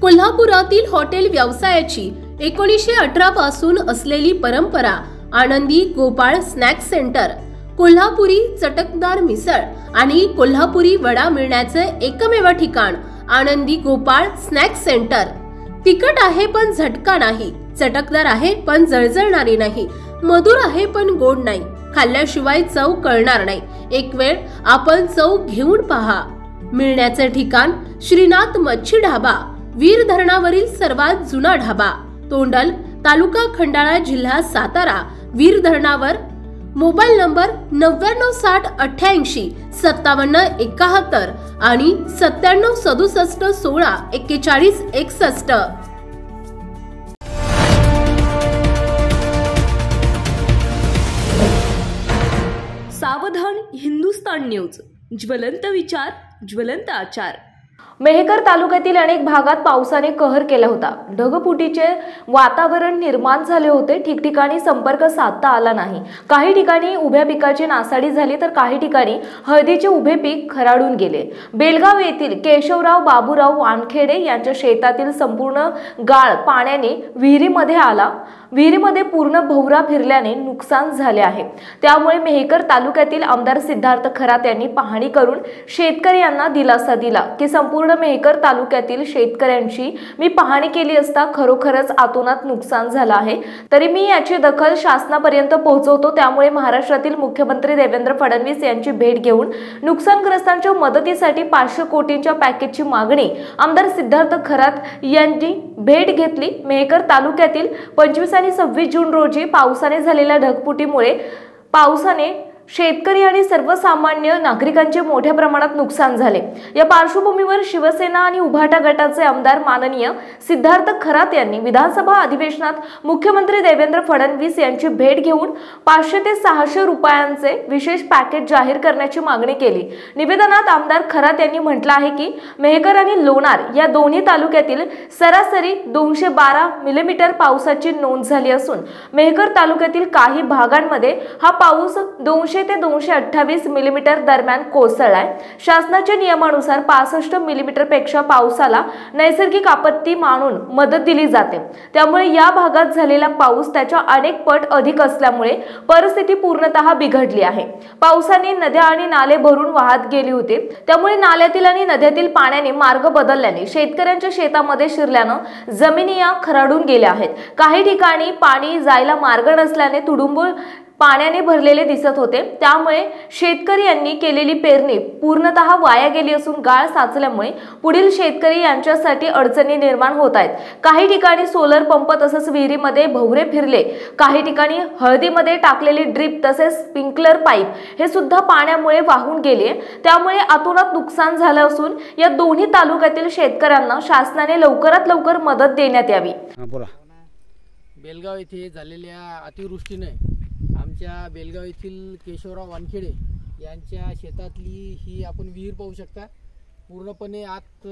कोल्हापुरातील हॉटेल व्यवसायाची 1918 पासून असलेली परंपरा आनंदी गोपाळ स्नॅक्स सेंटर, कोल्हापुरी चटकदार मिसळ आणि कोल्हापुरी वडा मिळण्याचे एकमेव ठिकाण आनंदी गोपाळ स्नॅक्स सेंटर। तिखट आहे पण झटका नाही, चटकदार आहे पण जळजळणारी नाही, मधुर आहे पण गोड नाही, खाल्ल्याशिवाय चव कळणार नाही। एक वेळ आपण चव घेऊन पहा। मिळण्याचे ठिकाण श्रीनाथ मच्छी ढाबा, वीर धरणावरील सर्वात जुना ढाबा, तोंडल, तालुका खंडाळा, जिल्हा सातारा। वीर धरणावर। मोबाईल नंबर 9960885771 आणि 9767164161। सावधान हिंदुस्तान न्यूज, ज्वलंत विचार, ज्वलंत आचार। मेहकर तालुक्यातील अनेक भागात पावसाने कहर केला होता। ढगफुटीचे वातावरण निर्माण झाले होते। ठिकठिकाणी संपर्क साधता आला नाही। काही ठिकाणी उभ्या पिकाची नासाडी झाली तर काही ठिकाणी हळदीचे उभे पीक खराडून गेले। बेलगाव येथील केशवराव बाबूराव वानखेडे यांच्या शेतातील संपूर्ण गाळ पाण्याने विहिरीमध्ये आला। विहिरीमध्ये पूर्ण भोवरा फिरल्याने नुकसान झाले आहे। त्यामुळे मेहकर तालुक्यातील आमदार सिद्धार्थ खरात यांनी पाहणी करून शेतकऱ्यांना दिलासा दिला की संपूर्ण मेहकर तालुक्यातील शेतकऱ्यांची मी पाहणी केली असता खरोखरच आतोनात नुकसान झालं आहे, तरी मी याची दखल शासनापर्यंत पोहोचवतो। त्यामुळे महाराष्ट्रातील मुख्यमंत्री देवेंद्र फडणवीस यांची भेट घेऊन नुकसानग्रस्तांच्या मदतीसाठी 500 कोटींच्या पॅकेजची मागणी आमदार सिद्धार्थ खरात यांनी भेट घेतली। मेहकर तालुक्यातील 25 आणि 26 जून रोजी पावसाने झालेल्या ढगफुटीमुळे शेतकरी आणि सर्वसामान्य नागरिकांचे मोठ्या प्रमाणात नुकसान झाले। या पार्श्वभूमीवर शिवसेना आणि उभाटा गटाचे आमदार माननीय सिद्धार्थ खरात यांनी विधानसभा अधिवेशनात मुख्यमंत्री देवेंद्र फडणवीस यांची भेट घेऊन 500 ते 600 रुपयांचे विशेष पॅकेज जाहीर करण्याची मागणी केली। निवेदनात आमदार खरात यांनी म्हटलं आहे की मेहकर आणि लोणार या दोन्ही तालुक्यातील सरासरी 212 मिलीमीटर पावसाची नोंद झाली असून मेहकर तालुक्यातील काही भागांमध्ये हा पाऊस 200 ते 228 मिलीमीटर दरम्यान कोसळलाय। शासनाच्या नियमानुसार 65 मिलीमीटर पेक्षा पावसाला नैसर्गिक आपत्ती मानून मदत दिली जाते। त्यामुळे या भागात झालेला पाऊस त्याच्या अनेक पट अधिक असल्यामुळे परिस्थिती पूर्णतः बिघडली आहे। पावसाने नद्या आणि नाले भरून वाहत गेली होते। त्यामुळे नाल्यातील आणि नद्यातील पाण्याने मार्ग बदलल्याने शेतकऱ्यांच्या शेतामध्ये शिरल्याने जमिनी या खराडून गेल्या आहेत। काही ठिकाणी पाणी जायला मार्ग नसल्याने तुडुंब पाण्याने भरलेले दिसत होते। त्यामुळे शेतकरी यांनी केलेली पेरणी पूर्णतः वाया गेली असून गाळ साचल्यामुळे पुढील शेतकरी यांच्यासाठी अडचणी निर्माण होत आहेत। काही ठिकाणी सोलर पंप तसंच विहिरीमध्ये भोवरे फिरले। काही ठिकाणी हळदीमध्ये टाकलेली ड्रीप तसेच स्प्रिंकलर पाईप हे सुद्धा पाण्यामुळे वाहून गेले। त्यामुळे अतोनात नुकसान झालं असून या दोन्ही तालुक्यातील शेतकऱ्यांना शासनाने लवकरात लवकर मदत देण्यात यावी। बेलगाव येथे झालेल्या अतिवृष्टीने आमच्या बेलगाव येथील केशवराव वानखेडे यांच्या शेतातली ही आपण विहीर पाहू शकता, पूर्णपणे आत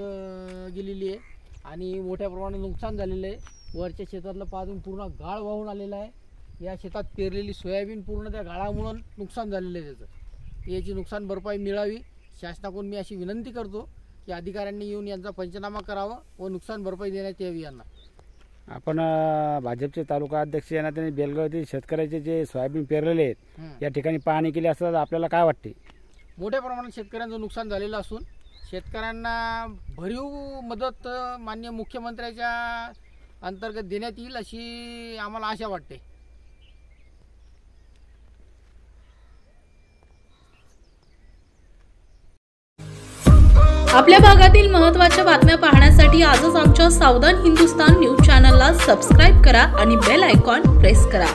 गेलेली आहे आणि मोठ्या प्रमाणात नुकसान झालेलं आहे। वरच्या शेतातलं पाजून पूर्ण गाळ वाहून आलेला आहे। या शेतात पेरलेली सोयाबीन पूर्ण त्या गाळामुळे नुकसान झालेलं आहे। त्याचं याची नुकसान भरपाई मिळावी शासनाकडून मी अशी विनंती करतो की अधिकाऱ्यांनी येऊन यांचा पंचनामा करावा व नुकसान भरपाई देण्यात यावी यांना। आपण भाजपचे तालुका अध्यक्ष यांना त्यांनी बेलगाव येथील शेतकऱ्याचे जे सोयाबीन पेरलेले आहेत या ठिकाणी पाहणी केली असता आपल्याला काय वाटते? मोठ्या प्रमाणात शेतकऱ्यांचं नुकसान झालेलं असून शेतकऱ्यांना भरीव मदत माननीय मुख्यमंत्र्याच्या अंतर्गत देण्यात येईल अशी आम्हाला आशा वाटते। आपल्या भागातील महत्त्वाच्या बातम्या पाहण्यासाठी आजच आमच्या सावधान हिंदुस्तान न्यूज चॅनलला सबस्क्राइब करा आणि बेल आयकॉन प्रेस करा।